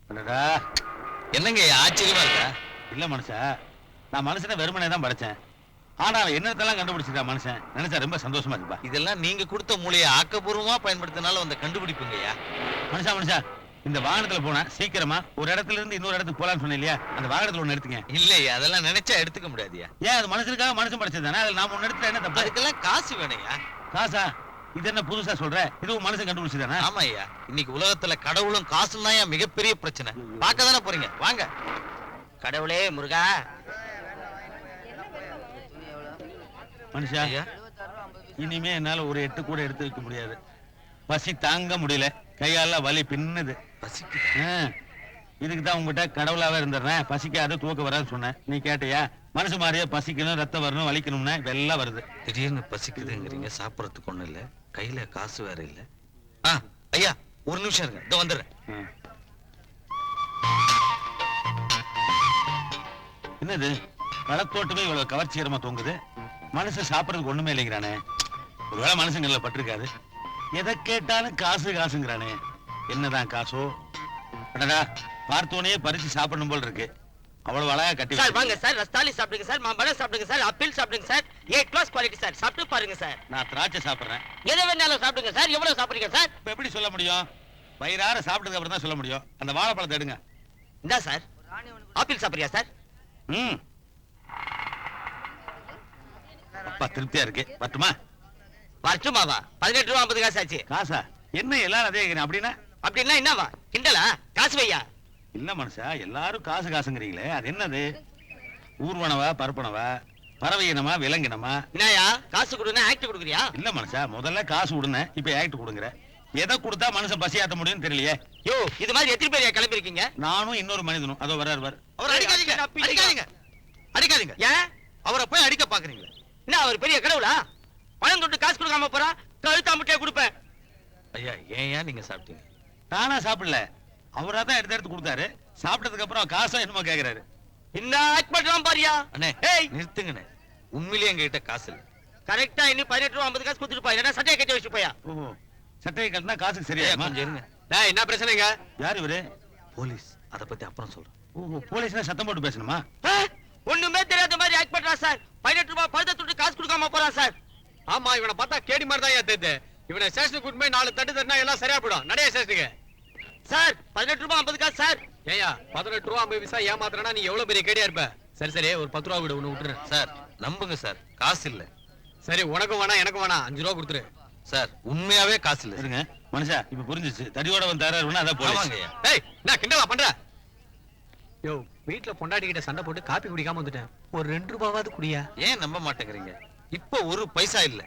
என்னங்க ஆச்சரியமா இருக்கா? இல்ல மனுஷா, நான் மனுஷனை வெறுமனே தான் படைச்சேன். ஆனா என்னத்தெல்லாம் கண்டுபிடிச்சிருக்கா மனுஷன், நினைச்சா ரொம்ப சந்தோஷமா இருக்குப்பா. இதெல்லாம் நீங்க கொடுத்த மூளையை ஆக்கப்பூர்வமா பயன்படுத்தினால வந்த கண்டுபிடிப்புங்கய்யா. மனுஷா, இந்த வாகனத்துல போனா சீக்கிரமா ஒரு இடத்துல இருந்து இன்னொரு இடத்துக்கு போலான்னு சொன்னேன் இல்லையா? அந்த வாகனத்துல ஒண்ணு எடுத்துங்க. இல்லையா, அதெல்லாம் நினைச்சா எடுத்துக்க முடியாதுயா. ஏன்? அது மனுஷனுக்காக மனுஷன் படைச்சது தானே. அதுல நாம ஒண்ணு எடுத்துட்டா என்ன தப்பு? அதுக்கெல்லாம் காசு வேணையா? காசா? இது என்ன புதுசா சொல்ற? இதுவும் மனுஷன் கண்டுபிடிச்சதானே? ஆமா ஐயா, இன்னைக்கு உலகத்துல கடவுளும் காசும் தான் மிகப்பெரிய பிரச்சனை. பார்க்க தானே போறீங்க, வாங்க. கடவுளே முருகா. மனுஷா, இனிமே என்னால ஒரு 8 கூட எடுத்து வைக்க முடியாது. பசி தாங்க முடியல, கையால வலி பின்னுது. இதுக்கு தான் உங்ககிட்ட கடவுளாவே இருந்துடுறேன், பசிக்காத தூக்க வராது சொன்னேன். நீ கேட்டியா? மனசு மாதிரியே பசிக்கணும், ரத்தம் வரணும், வலிக்கணும்னா இதெல்லாம் வருது. திடீர்னு பசிக்குதுங்கிறீங்க, சாப்பிடறதுக்கு ஒண்ணு இல்ல, கையில காசு வேற இல்ல. ஐயா ஒரு நிமிஷம் இருங்க, இதோ வந்துடுறேன். என்னது பழத்தோட்டமே இவ்வளவு கவர்ச்சிகரமா தூங்குது? மனுஷன் சாப்பிடறதுக்கு ஒண்ணுமே இல்லைங்கிறானே. ஒருவேளை மனுஷங்கள்ல பட்டிருக்காது. எதை கேட்டாலும் காசு காசுங்கிறானே. என்னதான் காசோ? அடடா, பார்த்தோனே பறிச்சு சாப்பிடணும் போல் இருக்கு. அவ்வளவு அழகா கட்டி. சார் வாங்க சார், ரஸ்தாலி சாப்பிடுங்க சார், மாம்பழம் சாப்பிடுங்க சார், ஆப்பிள் சாப்பிடுங்க sir, A class quality sir, சாப்பிட்டு பாருங்க சார். நான் திராட்சை சாப்பிடுறேன். எதை வேணாலும் சாப்பிடுங்க சார். எவ்வளவு சாப்பிடுங்க சார்? இப்ப எப்படி சொல்ல முடியும்? வயிறார சாப்பிட்டதுக்கு அப்புறம் தான் சொல்ல முடியும். அந்த வாழைப்பழத்தை எடுங்க. இந்தா சார். ஆப்பிள் சாப்பிடுறியா சார்? அப்பா திருப்தியா இருக்கு. பட்டுமா? வரட்டுமாவா? 18 ரூபா 50 காசு ஆச்சு. காசா? என்ன எல்லாரும் அதே அப்படின்னா? அப்படின்னா என்னவா? கிண்டலா? காசு வையா. இல்ல மனுஷா, எல்லாரும் காசு காசுங்கிறீங்களே, அது என்னது? ஊர்வனவா, பரப்பனவா, பறவை இனமா, விலங்கினமா? என்னயா காசு கொடுனா ஆக்ட் கொடுக்குறியா? இல்ல மனுஷா, முதல்ல காசு கொடுங்க, இப்ப ஆக்ட் கொடுங்கற. எதை கொடுத்தா மனுஷன் பசியாத்த முடியும்னு தெரியலையே. யோ, இது மாதிரி எத்தனை பேர் கிளம்பி இருக்கீங்க? நானும் இன்னொரு மனிதனும். அதோ வர்றாரு. அவர் அடிக்காதீங்க, அடிக்காதீங்க, அடிக்காதீங்க. ஏன் அவரை போய் அடிக்க பாக்குறீங்களா? என்ன அவர் பெரிய கடவுளா? பணம் தொட்டு காசு கொடுக்காம போறா, கழுத்தா முட்டையை கொடுப்பேன். ஐயா ஏன் நீங்க சாப்பிட்டீங்க? நானா சாப்பிடல, அவரா தான் எடுத்து கொடுத்தாரு. சாப்பிட்டதுக்கு அப்புறம் காசா என்னமோ கேக்குறாரு. என்ன ஆக்ட் பண்றான் பாரியா? அண்ணே நிறுத்துங்கண்ணே, உண்மையிலேயே எங்ககிட்ட காசு இல்ல. கரெக்டா இன்னும் 18 ரூபா 50 காசு கொடுத்துட்டு போய், இல்லைன்னா சட்டையை கட்டி வச்சு போயா. ஓஹோ, சட்டையை கட்டினா காசுக்கு சரியா? கொஞ்சம் இருங்க. என்ன பிரச்சனைங்க? யார் இவரு? போலீஸ். அதை பத்தி அப்புறம் சொல்றேன். ஓஹோ, போலீஸ்னா சத்தம் போட்டு பேசணுமா? ஒண்ணுமே தெரியாத மாதிரி ஆக்ட் பண்றா சார். 18 ரூபா பணத்தை தொட்டு காசு கொடுக்காம போறான் சார். ஆமா, இவனை பார்த்தா கேடி மாதிரி தான் தெரியுது. இவனை ஸ்டேஷனுக்கு கூட்டிட்டு போய் 4 தட்டு தட்டினா எல்லாம் சரியா போயிடும். நடைய ஸ்டேஷனுக்கு. சார் 18 ரூபா 50 காசு சார். ஏயா 18 ரூபா 50 பைசா ஏமாத்துறனா நீ எவ்வளவு பெரிய கேடியா இருப்ப? சரி சரி, ஒரு 10 ரூபா விடு, உன்னை விட்டுறேன். சார் நம்புங்க சார், காசு இல்ல. சரி, உனக்கும் வேணாம் எனக்கும் வேணாம், 5 ரூபா கொடுத்துரு. சார் உண்மையாவே காசு இல்ல. இருங்க மனுஷா, இப்ப புரிஞ்சிச்சு. தடியோட வந்தாருன்னா அதான் போவாங்க. டேய், நான் கிண்டலா பண்ற? யோ, வீட்ல பொண்டாட்டி கிட்ட சண்டை போட்டு காப்பி குடிக்காம வந்துட்டேன். ஒரு 2 ரூபாவாவது குடியா? ஏன் நம்ப மாட்டேங்கிறீங்க? இப்ப ஒரு பைசா இல்ல.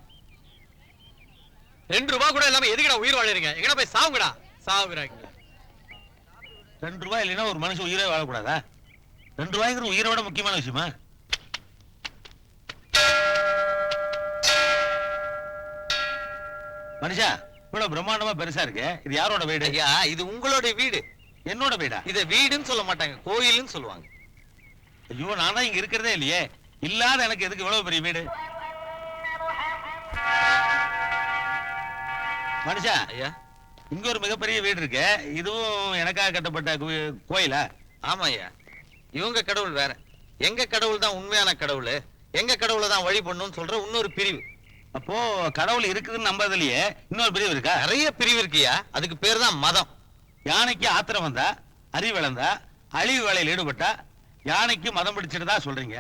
2 ரூபா கூட இல்லாம எதுக்குடா உயிர் வாழறீங்க? எங்கடா போய் சாவுங்கடா. சாவுறாங்க. 2 ரூபாய் இல்லைன்னா ஒரு மனுஷன் உயிரே வாழக்கூடாதா? 2 ரூபாய்ங்கிற உயிரோட முக்கியமான விஷயமா? மனுஷா, இவ்வளவு பிரம்மாண்டமா பெருசா இருக்கு. இது யாரோட வீடு? ஐயா, இது உங்களோட வீடு. என்னோட வீடா? இத வீடுன்னு சொல்ல மாட்டாங்க, கோயில்னு சொல்லுவாங்க. ஐயோ, நான் தான் இங்க இருக்கிறதே இல்லையே. இல்லாத எனக்கு எதுக்கு இவ்வளவு பெரிய வீடு? மனுஷா, ஐயா இங்க ஒரு மிகப்பெரிய வீடு இருக்கு. இதுவும் எனக்காக கட்டப்பட்ட கோயிலா? ஆமா ஐயா, இவங்க கடவுள் வேற. எங்க கடவுள் தான் உண்மையான கடவுள். எங்க கடவுளை தான் வழிபடணும்னு சொல்ற இன்னொரு பிரிவு. அப்போ கடவுள் இருக்குதுன்னு நம்புறதுலயே இன்னொரு பிரிவு இருக்கா? நிறைய பிரிவு இருக்குயா, அதுக்கு பேர் தான் மதம். யானைக்கு ஆத்திரம் வந்தா, அறிவு வளர்ந்தா, அழிவு வேலையில் ஈடுபட்டா யானைக்கு மதம் பிடிச்சிட்டு தான் சொல்றீங்க.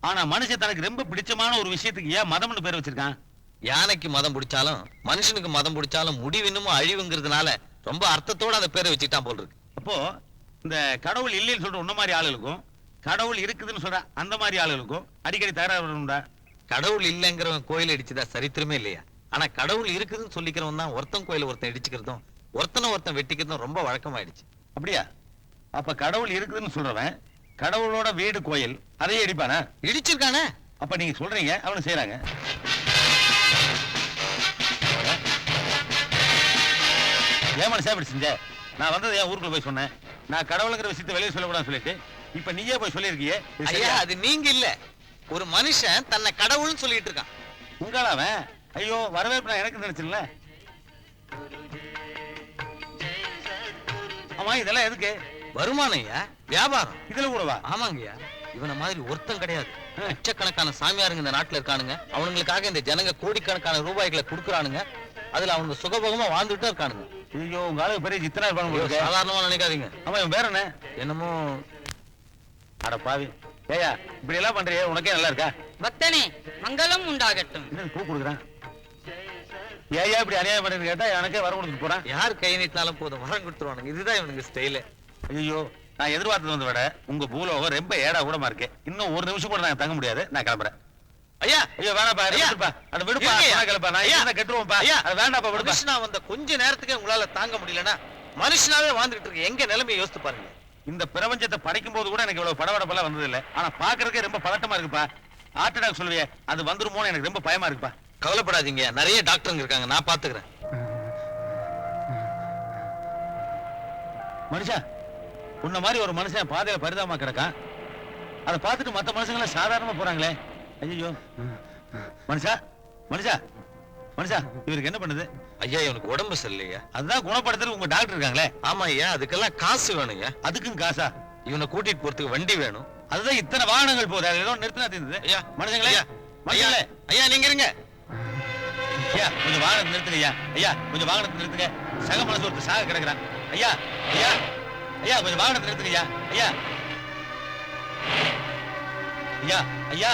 ஆனா மனுஷன் தனக்கு ரொம்ப பிடிச்சமான ஒரு விஷயத்துக்கு ஏன் மதம்னு பேர் வச்சிருக்கான்? யானைக்கு மதம் பிடிச்சாலும் மனுஷனுக்கு மதம் பிடிச்சாலும் முடிவு இன்னமும் அழிவுங்கிறதுனால ரொம்ப அர்த்தத்தோட அந்த பேரை வச்சுட்டான் போல் இருக்கு. அப்போ இந்த கடவுள் இல்லைன்னு சொல்ற உன்ன மாதிரி ஆளுகளுக்கும் கடவுள் இருக்குதுன்னு சொல்ற அந்த மாதிரி ஆளுகளுக்கும் அடிக்கடி தகராறு உண்டா? கடவுள் இல்லைங்கிறவன் கோயில் இடிச்சுதா சரித்திரமே இல்லையா? ஆனா கடவுள் இருக்குதுன்னு சொல்லிக்கிறவன் தான் ஒருத்தன் கோயில ஒருத்தன் இடிச்சுக்கிறதும் ஒருத்தன் வெட்டிக்கிறதும் ரொம்ப வழக்கமாயிடுச்சு. அப்படியா? அப்ப கடவுள் இருக்குதுன்னு சொல்றவன் கடவுளோட வீடு கோயில் அதையே இடிப்பானா? இடிச்சிருக்கானே. அப்ப நீங்க சொல்றீங்க அவனு செய்யறாங்க. ஏன் மனுஷா இப்படி செஞ்ச? நான் வந்தது என் ஊருக்குள்ள போய் சொன்னேன். நான் கடவுளுங்கிற விஷயத்தை வெளியே சொல்லக்கூடாதுன்னு சொல்லிட்டு இப்ப நீயே போய் சொல்லியிருக்கியே. ஐயா, அது நீங்க இல்ல, ஒரு மனுஷன் தன்னை கடவுள்னு சொல்லிட்டு இருக்கான். உங்களாவன்? ஐயோ, வரவேற்பு நான் எனக்கு நினைச்சிடல. ஆமா இதெல்லாம் எதுக்கு? வருமானம் ஐயா, வியாபாரம். இதுல கூடவா? ஆமாங்கய்யா, இவனை மாதிரி ஒருத்தன் கிடையாது. லட்சக்கணக்கான சாமியாருங்க இந்த நாட்டுல இருக்கானுங்க. அவனுங்களுக்காக இந்த ஜனங்க கோடிக்கணக்கான ரூபாய்களை கொடுக்குறானுங்க. அதுல அவனுக்கு சுகபோகமா வாழ்ந்துட்டு இருக்கானுங்க. ஐயோ உங்க ஆளுக்கு பெரிய சித்தனா இருப்பாங்க. சாதாரணமா நினைக்காதீங்க. ஆமா இவன் பேர் என்ன? என்னமோ அட பாவி. ஏயா இப்படி எல்லாம் பண்றியே, உனக்கே நல்லா இருக்கா? பக்தனே மங்களம் உண்டாகட்டும். என்ன பூ கொடுக்குறான்? ஏயா இப்படி அநியாயம் பண்ணு கேட்டா எனக்கே வர கொடுத்துட்டு போறான். யார் கை நீட்டினாலும் போதும் வரம் கொடுத்துருவானுங்க. இதுதான் இவனுக்கு ஸ்டைலு. ஐயோ நான் எதிர்பார்த்தது வந்து விட உங்க பூலோகம் ரொம்ப ஏடா கூடமா இருக்கு. இன்னும் ஒரு நிமிஷம் கூட நான் தங்க முடியாது. நான் கிளம்புறேன். ஐயா ஐயோ வேணாப்பா, விடுப்பா. அட விடுப்பா, கிளம்பா. நான் என்ன கட்டுருவோம்ப்பா. அது வேண்டாப்பா, விடுப்பா. மனுஷனா வந்த கொஞ்ச நேரத்துக்கு உங்களால தாங்க முடியலன்னா மனுஷனாவே வாழ்ந்துட்டு இருக்கு எங்க நிலைமையை யோசித்து பாருங்க. இந்த பிரபஞ்சத்தை படிக்கும் போது கூட எனக்கு இவ்வளவு படபடப்பெல்லாம் வந்தது இல்ல. ஆனா பாக்குறதுக்கே ரொம்ப பதட்டமா இருக்குப்பா. ஹார்ட் அட்டாக் சொல்லுவியே, அது வந்துருமோன்னு எனக்கு ரொம்ப பயமா இருக்குப்பா. கவலைப்படாதீங்க, நிறைய டாக்டருங்க இருக்காங்க, நான் பாத்துக்கிறேன். மனுஷா, உன்ன மாதிரி ஒரு மனுஷன் பாதையில பரிதாபமா கிடக்கான். அதை பார்த்துட்டு மத்த மனுஷங்க சாதாரணமா போறாங்களே. ஐயோ மனுஷா, மனுஷா, மனுஷா, இவருக்கு என்ன பண்ணுது? ஐயா இவனுக்கு உடம்பு சரியில்லையா? அதுதான் குணப்படுத்துறது உங்க டாக்டர் இருக்காங்களே. ஆமா ஐயா, அதுக்கெல்லாம் காசு வேணுங்க. அதுக்கும் காசா? இவனை கூட்டிட்டு போறதுக்கு வண்டி வேணும். அதுதான் இத்தனை வாகனங்கள் போகுது. அது ஏதோ நிறுத்தினா தெரியுது. ஐயா மனுஷங்களே, ஐயா, மனுஷங்களே, ஐயா நீங்க இருங்க. ஐயா கொஞ்சம் வாகனத்தை நிறுத்துங்க. ஐயா ஐயா கொஞ்சம் வாகனத்தை நிறுத்துங்க. சக மனசு ஒருத்தர் சாக கிடக்குறான். ஐயா ஐயா ஐயா கொஞ்சம் வாகனத்தை நிறுத்துங்க. ஐயா ஐயா ஐயா ஐயா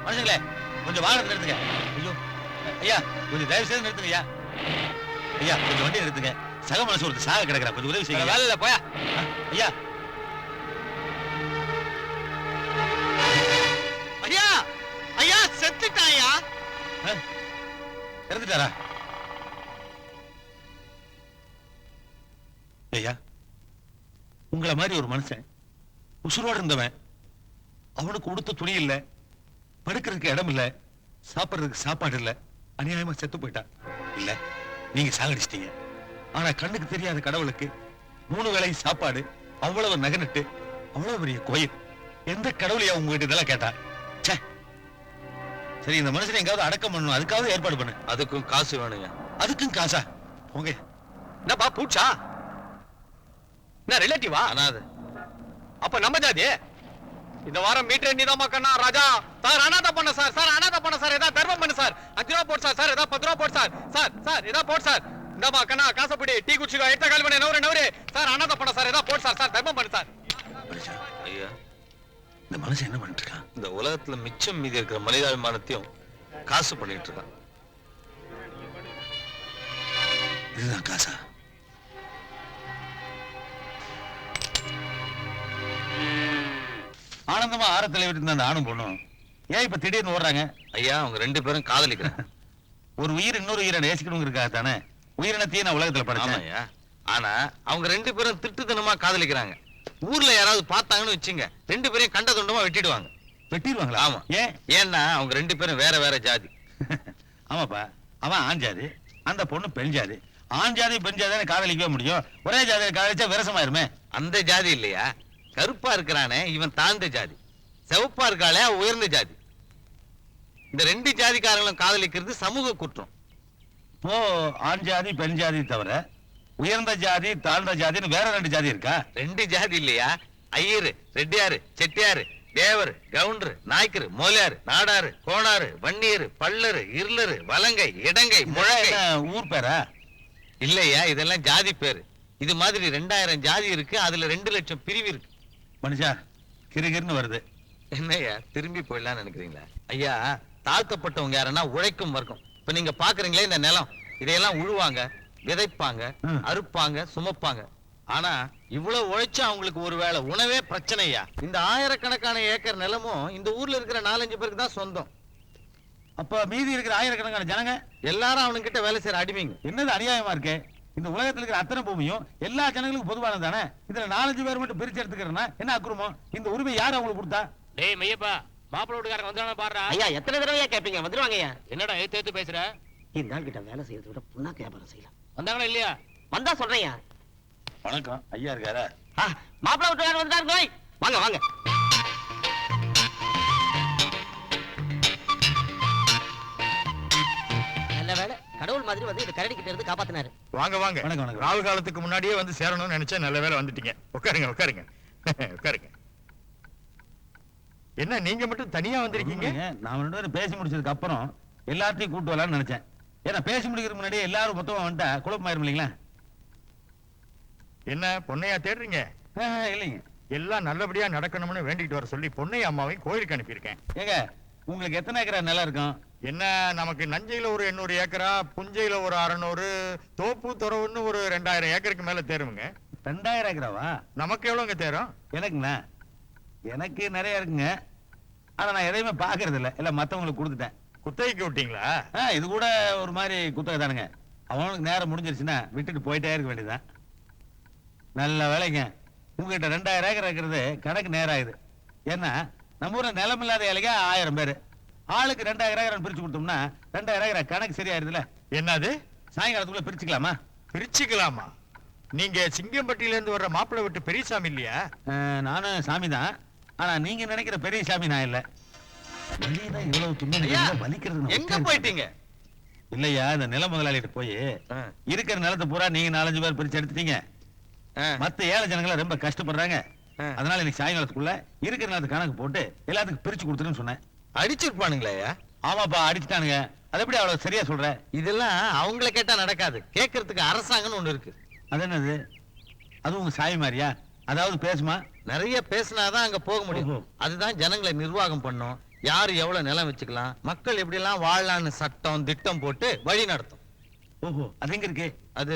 மனுஷங்களே கொஞ்சம் வாகனத்தை நிறுத்துங்க. ஐயோ ஐயா கொஞ்சம் தயவு செய்து நிறுத்துங்க. ஐயா ஐயா கொஞ்சம் வண்டி நிறுத்துங்க. சக மனசு ஒருத்தர் சாக கிடக்குறான். கொஞ்சம் உதவி செய்யுங்க. வேலை போயா. ஐயா ஐயா ஐயா செத்துட்டாயா? இறந்துட்டாரா? ஐயா உங்களை மாதிரி ஒரு மனுஷன் உசுரோடு இருந்தவன், அவனுக்கு உடுத்த துணி இல்ல, படுக்கிறதுக்கு இடம் இல்ல, சாப்பிடுறதுக்கு சாப்பாடு இல்ல, அநியாயமா செத்து போயிட்டான். இல்ல நீங்க சாகடிச்சிட்டீங்க. ஆனா கண்ணுக்கு தெரியாத கடவுளுக்கு 3 வேளை சாப்பாடு, அவ்வளவு நகனட்டு, அவ்வளவு பெரிய கோயில். எந்த கடவுளையா உங்ககிட்ட இதெல்லாம் கேட்டா? ச்சே. சரி இந்த மனுஷனை எங்காவது அடக்கம் பண்ணணும், அதுக்காவது ஏற்பாடு பண்ணு. அதுக்கும் காசு வேணுங்க. அதுக்கும் காசா? போங்க. என்னப்பா பூச்சா? என்ன ரிலேட்டிவா? அனாதை. அப்ப நம்ம ஜாதி. இந்த வாரம் மீட்டர் நீதாமா கண்ணா ராஜா. சார் அனாதை பண்ண சார், சார் அனாதை பண்ண சார், ஏதாவது தர்மம் பண்ணு சார். 5 ரூபா போடு சார், சார் ஏதாவது 10 ரூபா போடு சார். சார் சார் ஏதாவது போடு சார். இந்தாமா கண்ணா காசப்படி டீ குடிச்சுக்கோ, எடுத்த கால் பண்ணி நவரு. சார் அனாதை பண்ண சார், ஏதாவது போடு சார், சார் தர்மம் பண்ணு சார். ஐயா இந்த மனுஷன் என்ன பண்ணிட்டு இருக்கான்? இந்த உலகத்துல மிச்சம் மீதி இருக்கிற மனிதாபிமானத்தையும் காசு பண்ணிட்டு இருக்கான். இதுதான் காசா? ஆனந்தமா ஆரத்துல விட்டு அந்த ஆணும் பொண்ணும் ஏன் இப்ப திடீர்னு ஓடுறாங்க? ஐயா அவங்க 2 பேரும் காதலிக்கிறாங்க. ஒரு உயிர் இன்னொரு உயிரை நேசிக்கணுங்கிறதுக்காக தானே உயிரினத்தையும் நான் உலகத்துல படைச்சேன். ஆமாய்யா. ஆனா அவங்க 2 பேரும் திருட்டுத்தனமா காதலிக்கிறாங்க. ஊர்ல யாராவது பார்த்தாங்கன்னு வச்சுங்க, 2 பேரையும் கண்ட துண்டமா வெட்டிடுவாங்க. வெட்டிடுவாங்களா? ஆமா. ஏன்? ஏன்னா அவங்க 2 பேரும் வேற வேற ஜாதி. ஆமாப்பா, அவன் ஆண் ஜாதி, அந்த பொண்ணு பெண் ஜாதி. ஆண் ஜாதி பெண் ஜாதி காதலிக்கவே முடியும். ஒரே ஜாதியை காதலிச்சா விரசமாயிருமே. அந்த ஜாதி இல்லையா, கருப்பா இருக்கிறானே இவன் தாழ்ந்த ஜாதி, சிவப்பா இருக்காளே அவ உயர்ந்த ஜாதி. இந்த 2 ஜாதிக்காரங்களும் காதலிக்கிறது சமூக குற்றம். இப்போ ஆண் ஜாதி பெண் ஜாதி தவிர உயர்ந்த ஜாதி தாழ்ந்த ஜாதின்னு வேற 2 ஜாதி இருக்கா? 2 ஜாதி இல்லையா, ஐயரு, ரெட்டியாரு, செட்டியாரு, தேவர், கவுண்டர், நாய்க்கரு, மோலியாரு, நாடாரு, கோணாரு, வன்னியரு, பல்லரு, இருளரு, வலங்கை, இடங்கை, முழங்கை. ஊர் பேரா? இல்லையா, இதெல்லாம் ஜாதி பேரு. இது மாதிரி 2000 ஜாதி இருக்கு. அதுல 2 லட்சம் பிரிவு இருக்கு. மனுஷா கிருகிருன்னு வருது. என்னய்யா திரும்பி போயிடலாம்னு நினைக்கிறீங்களா? ஐயா தாழ்த்தப்பட்டவங்க யாருன்னா உழைக்கும் வர்க்கம். இப்ப நீங்க பாக்குறீங்களே இந்த நிலம், இதையெல்லாம் உழுவாங்க, விதைப்பாங்க, அறுப்பாங்க, சுமப்பாங்க. ஆனா இவ்வளவு உழைச்சா அவங்களுக்கு ஒருவேளை உணவே பிரச்சனையா. இந்த ஆயிரக்கணக்கான ஏக்கர் நிலமும் இந்த ஊர்ல இருக்கிற 4-5 பேருக்கு தான் சொந்தம். அப்ப மீதி இருக்கிற ஆயிரக்கணக்கான ஜனங்க எல்லாரும் அவனுங்கிட்ட வேலை செய்யற அடிமைங்க. என்னது அநியாயமா இருக்கு? இந்த உலகத்துல இருக்கிற அத்தனை பூமியும் எல்லா ஜனங்களுக்கும் பொதுவானது தானே. இதுல 4-5 பேர் மட்டும் பிரிச்சு எடுத்துக்கிறேன்னா என்ன அக்குறமோ? இந்த உரிமை யார் அவங்களுக்கு கொடுத்தா? டேய் மையப்பா, மாப்பிள்ளை வீட்டுக்காரங்க வந்தானே பாடுறா. ஐயா எத்தனை தடவையா கேட்பீங்க? வந்துருவாங்க ஐயா. என்னடா ஏத்து பேசுற? இந்த ஆள் கிட்ட வேலை செய்யறத விட புண்ணாக்கு வியாபாரம் செய்யலாம். வந்தாங்களா இல்லையா? வந்தா சொல்றேன். வணக்கம், ஐயா இருக்காரா? மாப்பிள்ளை வீட்டுக்காரர் வந்துட்டாரு. கோய் வாங்க வாங்க. நல்ல வேலை கடவுள் மாதிரி வந்து இந்த கரடி கிட்ட இருந்து காப்பாத்தினாரு. வாங்க வாங்க. வணக்கம், வணக்கம். ராவு காலத்துக்கு முன்னாடியே வந்து சேரணும்னு நினைச்சேன். நல்ல வேளை வந்துட்டீங்க. உட்காருங்க உட்காருங்க உட்காருங்க. என்ன நீங்க மட்டும் தனியா வந்திருக்கீங்க? நான் 2 பேரும் பேசி முடிச்சதுக்கு அப்புறம் எல்லாத்தையும் கூட்டு வரலாம்னு நினைச்சேன். ஏன்னா பேசி முடிக்கிறதுக்கு முன்னாடியே எல்லாரும் மொத்தமா வந்துட்டா குழப்பமாயிரும் இல்லைங்களா? என்ன பொண்ணையா தேடுறீங்க? இல்லைங்க. எல்லாம் நல்லபடியா நடக்கணும்னு வேண்டிட்டு வர சொல்லி பொன்னையா அம்மாவையும் கோயிலுக்கு அனுப்பியிருக்கேன். ஏங்க உங்களுக்கு எத்தனை ஏக்கரா நிலம் இருக்கும்? என்ன நமக்கு நஞ்சையில ஒரு 800 ஏக்கரா, புஞ்சையில ஒரு 600, தோப்பு துறவுன்னு ஒரு 2000 ஏக்கருக்கு மேல தேருமுங்க. 2000 ஏக்கராவா? நமக்கு எவ்வளவுங்க தேரும்? எனக்குண்ணா எனக்கு நிறைய இருக்குங்க. ஆனா நான் எதையுமே பாக்குறது இல்ல, இல்ல மத்தவங்களுக்கு கொடுத்துட்டேன். குத்தகைக்கு விட்டீங்களா? இது கூட ஒரு மாதிரி குத்தகை தானுங்க. அவனுக்கு நேரம் முடிஞ்சிருச்சுன்னா விட்டுட்டு போயிட்டே இருக்க வேண்டியதுதான். நல்ல வேலைங்க உங்ககிட்ட 2000 ஏக்கர் இருக்கிறது கணக்கு நேரம் ஆகுது. ஏன்னா நம்ம ஊர்ல நிலம் இல்லாத ஏழைங்க 1000 பேரு. ஆளுக்கு 2000 ஏக்கர் பிரிச்சு கொடுத்தோம்னா 2000 ஏக்கர் கணக்கு சரியாயிருதுல. என்னது? சாயங்காலத்துக்குள்ள பிரிச்சுக்கலாமா? பிரிச்சுக்கலாமா? நீங்க சிங்கம்பட்டியில இருந்து வர்ற மாப்பிள்ளை விட்டு பெரியசாமி இல்லையா? நானும் சாமி தான். ஆனா நீங்க நினைக்கிற பெரிய சாமி நான் இல்ல. வெளியதான் இவ்வளவு துன்பம் ஐயா, வலிக்கிறது. எங்க போயிட்டீங்க? இல்லையா, இந்த நில முதலாளிகிட்ட போய் இருக்கிற நிலத்தை பூரா நீங்க 4-5 பேர் பிரிச்சு எடுத்துட்டீங்க. மத்த ஏழை ஜனங்களை ரொம்ப கஷ்டப்படுறாங்க. அதனால இன்னைக்கு சாயங்காலத்துக்குள்ள இருக்கிற நிலத்தை கணக்கு போட்டு எல்லாத்துக்கும் பிரிச்சு கொடுத்துருன்னு சொன்னேன். அடிச்சிருப்பானுங்களே? ஆமாப்பா, அடிச்சுட்டானுங்க. அது எப்படி அவ்வளவு சரியா சொல்ற? இதெல்லாம் அவங்கள கேட்டா நடக்காது. கேட்கறதுக்கு அரசாங்கம்னு ஒண்ணு இருக்கு. அது என்னது? அது உங்க சாமி மாதிரியா? அதாவது பேசுமா? நிறைய பேசினாதான் அங்க போக முடியும். அதுதான் ஜனங்களை நிர்வாகம் பண்ணும். யாரு எவ்வளவு நிலம் வச்சுக்கலாம், மக்கள் எப்படி எல்லாம் வாழலான்னு சட்டம் திட்டம் போட்டு வழி நடத்தும். ஓஹோ, அது எங்க இருக்கு? அது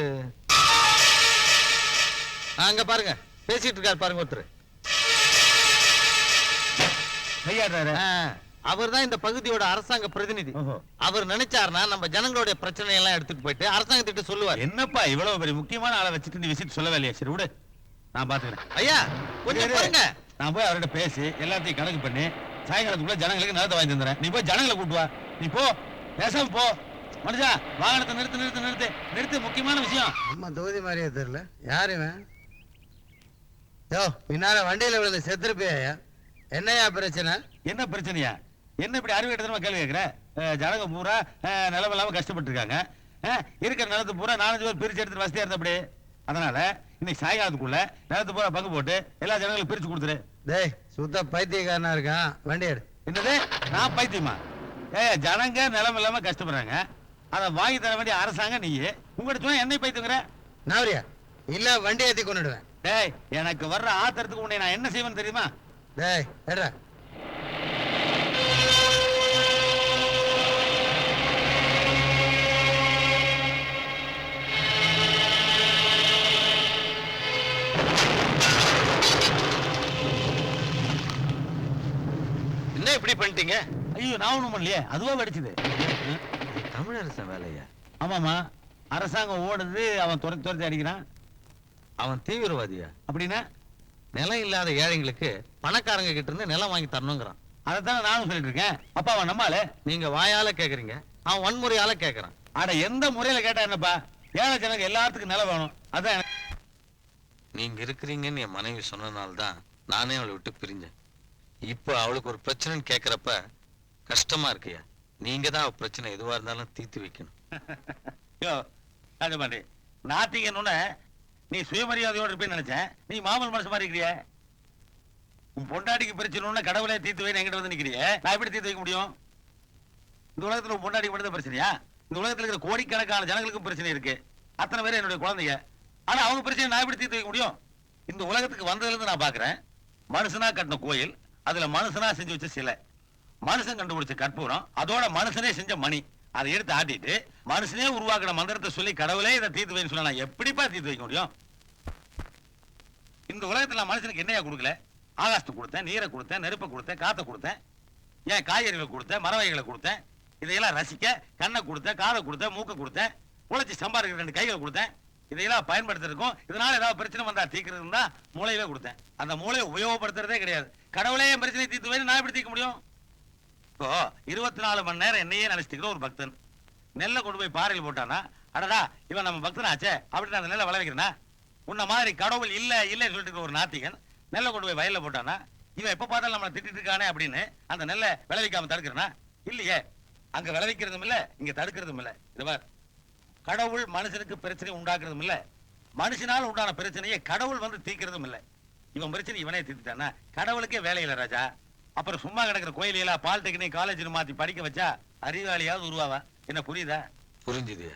அங்க பாருங்க, பேசிட்டு இருக்காரு பாருங்க ஒருத்தர். கையாடுறாரு. அவர் தான் இந்த பகுதியோட அரசாங்க பிரதிநிதி. அவர் நினைச்சாருன்னா நம்ம ஜனங்களுடைய பிரச்சனை எல்லாம் எடுத்துட்டு போயிட்டு அரசாங்கத்திட்ட சொல்லுவார். என்னப்பா இவ்வளவு பெரிய முக்கியமான ஆளை வச்சுட்டு நீ விசிட் சொல்ல வேலையா? சரி விடு, நான் பாத்துக்கிறேன். ஐயா கொஞ்சம் பாருங்க. நான் போய் அவர்கிட்ட பேசி எல்லாத்தையும் கணக்கு பண்ணி சாயங்காலத்துக்குள்ள ஜனங்களுக்கு நிலத்தை வாங்கி தந்துறேன். நீ போய் ஜனங்களை கூட்டு வா. நீ போ, பேசாம போ. மனுஷா, வாகனத்தை நிறுத்து நிறுத்து நிறுத்து நிறுத்து. முக்கியமான விஷயம். அம்மா தொகுதி மாதிரியே தெரியல. யாரு இவன்? யோ, பின்னால வண்டியில விழுந்து செத்துருப்பியா? என்னையா பிரச்சனை? என்ன பிரச்சனையா? என்ன இப்படி அறிவு எடுத்தனமா கேள்வி கேட்கிற? ஜனங்க பூரா நிலம் இல்லாம கஷ்டப்பட்டு இருக்காங்க. இருக்கிற நிலத்து பூரா 4-5 பேர் பிரிச்சு எடுத்து வசதியா இருந்த அப்படி. அதனால இன்னைக்கு சாயங்காலத்துக்குள்ள நிலத்து பூரா பங்கு போட்டு எல்லா ஜனங்களும் பிரிச்சு கொடுத்துரு. டேய், சுத்த பைத்தியக்காரனா இருக்கான். வண்டி எடு. என்னது? நான் பைத்தியமா? ஜனங்க நிலம் இல்லாம கஷ்டப்படுறாங்க. அதை வாங்கி தர வேண்டிய அரசாங்கம் நீ. உங்கள்கிட்ட சொன்னா என்னை பைத்தியங்கிற? நவரியா இல்ல வண்டி ஏத்தி கொண்டுடுவேன். டேய், எனக்கு வர்ற ஆத்திரத்துக்கு உன்னை நான் என்ன செய்வேன்னு தெரியுமா? டேய் எடுறா. என்ன இப்படி பண்ணிட்டீங்க? ஐயோ, நான் ஒண்ணும் பண்ணலையே, அதுவா வெடிச்சது. தமிழரசன் வேலையா? ஆமாமா, அரசாங்கம் ஓடுது, அவன் துரத்தி துரத்தி அடிக்கிறான். அவன் தீவிரவாதியா? அப்படின்னா நிலம் இல்லாத ஏழைங்களுக்கு பணக்காரங்க கிட்ட இருந்து நிலம் வாங்கி தரணுங்கிறான். அதைத்தானே நானும் சொல்லிட்டு இருக்கேன். அப்பா அவன் நம்மால. நீங்க வாயால கேக்குறீங்க, அவன் வன்முறையால கேக்குறான். அட எந்த முறையில கேட்டா என்னப்பா? ஏழை ஜனங்க எல்லாத்துக்கும் நிலம் வேணும். அதான் நீங்க இருக்கிறீங்கன்னு என் மனைவி சொன்னனால தான் நானே அவளை விட்டு பிரிஞ்சேன். இப்போ அவளுக்கு ஒரு பிரச்சனைன்னு கேக்குறப்ப கஷ்டமா இருக்கையா. நீங்க தான் அவ பிரச்சனை எதுவா இருந்தாலும் தீர்த்து வைக்கணும். யோ ராஜபாண்டி, நாத்திகன்னு நீ சுயமரியாதையோடு இருப்பேன்னு நினைச்சேன். நீ மாமல் மனசு மாதிரி இருக்கிறிய. உன் பொண்டாட்டிக்கு பிரச்சனை கடவுளே தீர்த்து வைன்னு என்கிட்ட வந்து நிக்கிறிய. நான் எப்படி தீர்த்து வைக்க முடியும்? இந்த உலகத்துல உன் பொண்டாட்டிக்கு மட்டும் பிரச்சனையா? இந்த உலகத்துல இருக்கிற கோடிக்கணக்கான ஜனங்களுக்கும் பிரச்சனை இருக்கு. அத்தனை பேர் என்னுடைய குழந்தைங்க. ஆனா அவங்க பிரச்சனை நான் எப்படி தீர்த்து வைக்க முடியும்? இந்த உலகத்துக்கு வந்ததுல இருந்து நான் பாக்குறேன், மனுஷனா கட்டின கோயில், அதுல மனுஷனா செஞ்சு வச்ச சிலை, மனுஷன் கண்டுபிடிச்ச கற்பூரம், அதோட மனுஷனே செஞ்ச மணி, அதை எடுத்து ஆட்டிட்டு மனுஷனே உருவாக்கின மந்திரத்தை சொல்லி கடவுளே இதை தீர்த்து வைன்னு சொன்னா நான் எப்படிப்பா தீர்த்து வைக்க முடியும்? இந்த உலகத்துல நான் மனுஷனுக்கு என்னையா கொடுக்கல? ஆகாசத்தை கொடுத்தேன், நீரை கொடுத்தேன், நெருப்பை கொடுத்தேன், காத்தை கொடுத்தேன், ஏன் காய்கறிகளை கொடுத்தேன், மரவகைகளை கொடுத்தேன், இதையெல்லாம் ரசிக்க கண்ணை கொடுத்தேன், காதை கொடுத்தேன், மூக்கை கொடுத்தேன், உழைச்சி சம்பாதிக்கிற 2 கைகளை கொடுத்தேன். இதையெல்லாம் பயன்படுத்திருக்கோம். இதனால ஏதாவது பிரச்சனை வந்தா தீர்க்கிறது தான் மூளையவே கொடுத்தேன். அந்த மூளையை உபயோகப்படுத்துறதே கிடையாது. கடவுளே என் பிரச்சனை தீர்த்து வைன்னு நான் எப்படி தீர்க்க முடியும்? இப்போ 24 மணி நேரம் என்னையே நினைச்சிட்டு ஒரு பக்தன் நெல்லை கொண்டு போய் பாறையில் போட்டானா, அடடா இவன் நம்ம பக்தன் ஆச்சே அப்படின்னு அந்த நெல்லை விளைவிக்கிறனா? உன்ன மாதிரி கடவுள் இல்ல இல்லன்னு சொல்லிட்டு ஒரு நாத்திகன் நெல்லை கொண்டு போய் வயல்ல போட்டானா, இவன் எப்ப பார்த்தாலும் நம்மளை திட்டிட்டு இருக்கானே அப்படின்னு அந்த நெல்லை விளைவிக்காம தடுக்கிறனா? இல்லையே. அங்க விளைவிக்கிறதும் இல்ல, இங்க தடுக்கிறதும் இல்ல. இது பார், கடவுள் மனுஷனுக்கு பிரச்சனை உண்டாக்குறதும் இல்ல, மனுஷனால உண்டான பிரச்சனையை கடவுள் வந்து தீர்க்கிறதும் இல்ல. இவன் பிரச்சனை இவனே தீர்த்துட்டானா கடவுளுக்கே வேலை இல்ல ராஜா. அப்புறம் சும்மா கிடக்கிற கோயிலையெல்லாம் பாலிடெக்னிக் காலேஜ் மாத்தி படிக்க வச்சா அறிவாளியாவது உருவாவா. என்ன புரியுதா? புரிஞ்சுது.